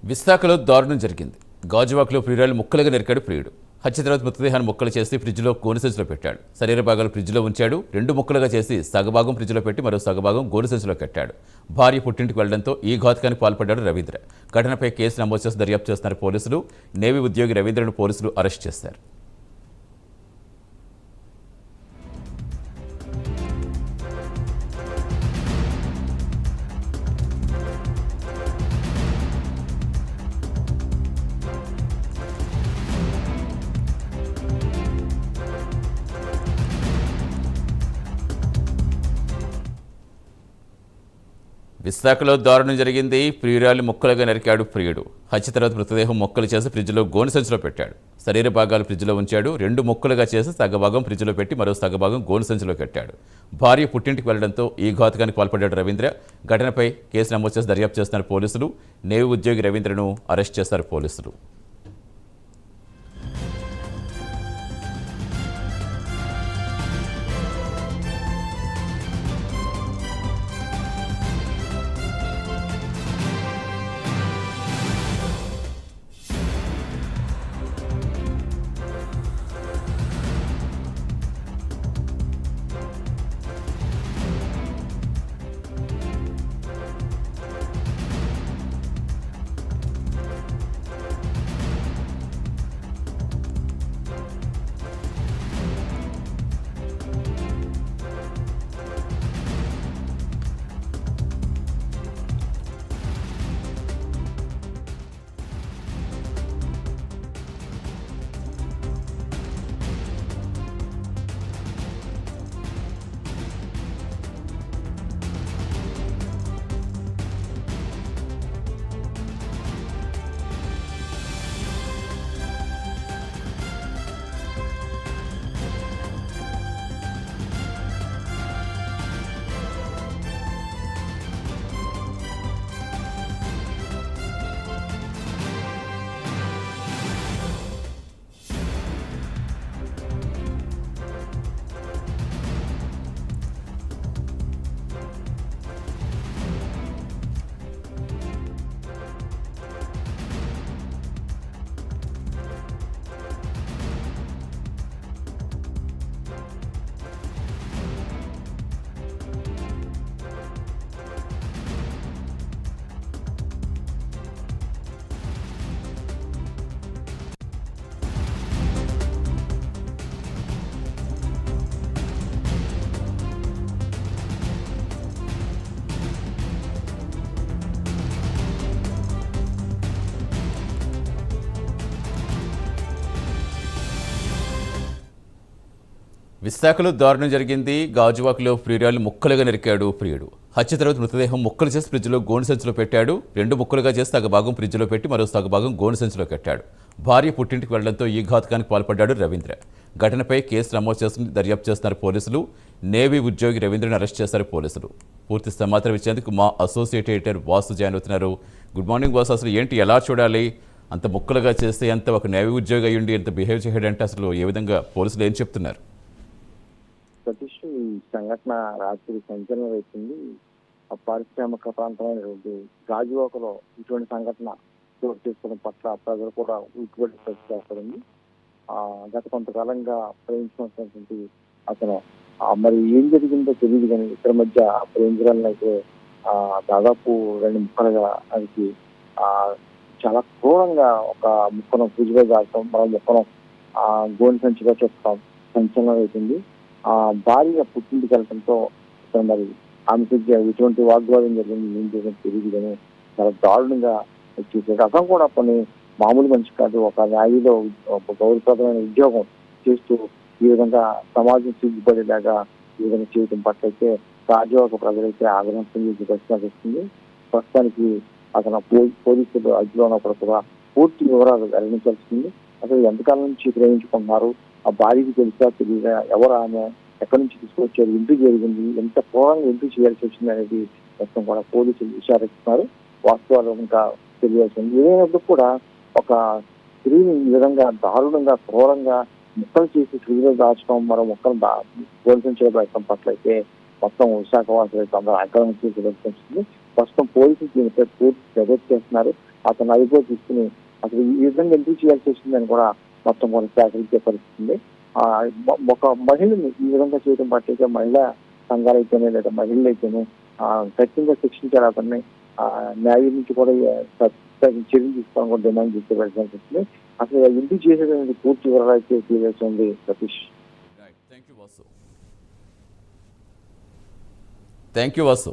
విశాఖలో దారుణం జరిగింది. గాజువాకలో ప్రియురాలు ముక్కలుగా నరికాడు ప్రియుడు. హత్య తర్వాత మృతదేహాన్ని ముక్కలు చేసి ఫ్రిడ్జ్లో గోనెసంచులో పెట్టాడు. శరీర భాగాలు ఫ్రిడ్జ్లో ఉంచాడు. 2 ముక్కలుగా చేసి సగభాగం ఫ్రిడ్జ్లో పెట్టి మరో సగభాగం గోనెసంచులో కట్టాడు. భార్య పుట్టింటికి వెళ్లడంతో ఈ ఘాతుకానికి పాల్పడ్డాడు రవీంద్ర. ఘటనపై కేసు నమోదు చేసి దర్యాప్తు చేస్తున్నారు పోలీసులు. నేవీ ఉద్యోగి రవీంద్రను పోలీసులు అరెస్ట్ చేశారు. విశాఖలో దారుణం జరిగింది. ప్రియురాలు ముక్కలుగా నరికాడు ప్రియుడు. హత్య తర్వాత మృతదేహం ముక్కలు చేసి ఫ్రిడ్జ్లో గోనెసంచులో పెట్టాడు. శరీర భాగాలు ఫ్రిడ్జ్లో ఉంచాడు. 2 ముక్కలుగా చేసి సగభాగం ఫ్రిడ్జ్లో పెట్టి మరో సగభాగం గోనెసంచులో కట్టాడు. భార్య పుట్టింటికి వెళ్లడంతో ఈ ఘాతుకానికి పాల్పడ్డాడు రవీంద్ర. ఘటనపై కేసు నమోదు చేసి దర్యాప్తు చేస్తున్నారు పోలీసులు. నేవీ ఉద్యోగి రవీంద్రను అరెస్ట్ చేశారు పోలీసులు. విశాఖలో దారుణం జరిగింది. గాజువాకలో ప్రియురాలు ముక్కలుగా నరికాడు ప్రియుడు. హత్య తర్వాత మృతదేహం ముక్కలు చేసి ఫ్రిడ్జ్లో గోనెసంచులో పెట్టాడు. 2 ముక్కలుగా చేసి సగభాగం ఫ్రిడ్జ్లో పెట్టి మరో సగభాగం గోనెసంచులో కట్టాడు. భార్య పుట్టింటికి వెళ్లడంతో ఈ ఘాతుకానికి పాల్పడ్డాడు రవీంద్ర. ఘటనపై కేసు నమోదు చేసి దర్యాప్తు చేస్తున్నారు పోలీసులు. నేవీ ఉద్యోగి రవీంద్రను అరెస్ట్ చేశారు పోలీసులు. పూర్తి సమాచారం ఇచ్చేందుకు మా అసోసియేట్ ఎడిటర్ వాసు జాయిన్ అవుతున్నారు. Good morning Vasu. అసలు ఏంటి, ఎలా చూడాలి? అంత ముక్కలుగా చేస్తే అంత ఒక నేవీ ఉద్యోగి అయ్యుండి ఎంత బిహేవ్ చేయడంటే అసలు ఏ విధంగా పోలీసులు ఏం చెప్తున్నారు? సతీష్, ఈ సంఘటన రాత్రి సంచలనం వేసింది. ఆ పారిశ్రామిక ప్రాంతమైనటువంటి గాజువాకలో ఇటువంటి సంఘటన చోటు చేసుకోవడం పట్ల ప్రజలు కూడా ఉట్టుబడి చేస్తుంది. గత కొంతకాలంగా ప్రేమించినటువంటి అతను మరి ఏం జరిగిందో తెలియదు, కానీ ఇద్దరి మధ్య ప్రేమించాలని అయితే దాదాపు 2 ముక్కలుగా అది చాలా క్రూరంగా ఒక ముక్కను పూజగా దాటడం, మరో ముక్కను గోని సంచిగా చెప్పడం సంచలనం అవుతుంది. భార్య పుట్టింటికి వెళ్ళడంతో మరి ఆమె ఎటువంటి వాగ్వాదం జరిగింది, ఏం జరిగింది తెలియదు, కానీ చాలా దారుణంగా వచ్చేసాడు. అతను కూడా కొన్ని మామూలు మనిషి కాదు. ఒక న్యాయంలో ఒక గౌరవప్రదమైన ఉద్యోగం చేస్తూ ఈ విధంగా సమాజం సిగ్గుపడేలాగా ఈ విధంగా చేయడం పట్ల అయితే గాజువాక ప్రజలైతే ఆగ్రహం వస్తుంది. ప్రస్తుతానికి అతను పోలీసులు అదుపులో ఉన్నప్పుడు కూడా పూర్తి వివరాలు వెల్లడించాల్సింది. అసలు ఎంతకాలం నుంచి ప్రేమించుకుంటున్నారు, ఆ భార్యకి తెలుసా తెలియదా, ఎవరు ఆమె, ఎక్కడి నుంచి తీసుకొచ్చారు, ఎందుకు జరిగింది, ఎంత క్రూరంగా ఎందుకు చేయాల్సి వచ్చింది అనేది మొత్తం కూడా పోలీసులు విచారిస్తున్నారు. వాస్తవాలు ఇంకా తెలియాల్సింది. ఏదైనప్పుడు కూడా ఒక స్త్రీని ఈ విధంగా దారుణంగా క్రూరంగా ముక్కలు చేసి స్త్రీలో దాచడం, మరో ముక్కలు పోలీసులు చేయబడటం పట్ల అయితే మొత్తం విశాఖవాసులు అయితే అందరూ ఆగ్రహం చేసి ప్రస్తుతం పోలీసులు దీనిపై పూర్తి దర్యాప్తు చేస్తున్నారు. అతను అదుపులో తీసుకుని అసలు ఈ విధంగా ఎందుకు చేయాల్సి వచ్చిందని కూడా మొత్తం కూడా సేకరించే పరిస్థితి ఉంది. ఒక మహిళని ఈ విధంగా చేయడం పట్ల మహిళా సంఘాలు అయితేనే లేదా మహిళలు అయితేనే ఖచ్చితంగా శిక్షించారు అతన్ని. న్యాయం నుంచి కూడా చర్యలు తీసుకోవాలని కూడా డిమాండ్ చేసే పరిస్థితి అనిపిస్తుంది. అసలు ఎందుకు చేసేది పూర్తి వివరాలు అయితే తెలియజేస్తుంది సతీష్. Thank you Vasu.